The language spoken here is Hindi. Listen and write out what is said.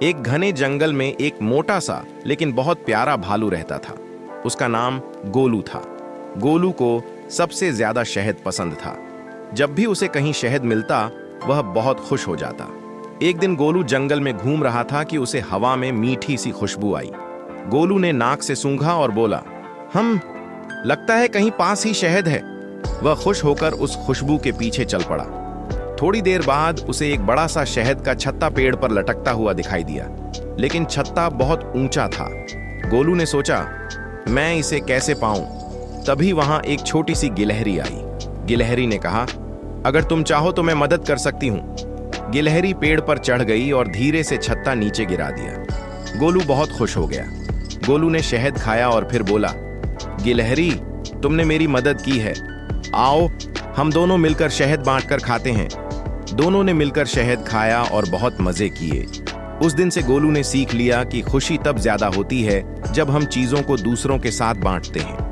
एक घने जंगल में एक मोटा सा लेकिन बहुत प्यारा भालू रहता था। उसका नाम गोलू था। गोलू को सबसे ज्यादा शहद पसंद था। जब भी उसे कहीं शहद मिलता वह बहुत खुश हो जाता। एक दिन गोलू जंगल में घूम रहा था कि उसे हवा में मीठी सी खुशबू आई। गोलू ने नाक से सूंघा और बोला, लगता है कहीं पास ही शहद है। वह खुश होकर उस खुशबू के पीछे चल पड़ा। थोड़ी देर बाद उसे एक बड़ा सा शहद का छत्ता पेड़ पर लटकता हुआ दिखाई दिया, लेकिन छत्ता बहुत ऊंचा था। गोलू ने सोचा, मैं इसे कैसे पाऊं? तभी वहां एक छोटी सी गिलहरी आई। गिलहरी ने कहा, अगर तुम चाहो तो मैं मदद कर सकती हूं। गिलहरी पेड़ पर चढ़ गई और धीरे से छत्ता नीचे गिरा दिया। गोलू बहुत खुश हो गया। गोलू ने शहद खाया और फिर बोला, गिलहरी, तुमने मेरी मदद की है। आओ हम दोनों मिलकर शहद बांटकर खाते हैं। दोनों ने मिलकर शहद खाया और बहुत मजे किए। उस दिन से गोलू ने सीख लिया कि खुशी तब ज्यादा होती है जब हम चीजों को दूसरों के साथ बांटते हैं।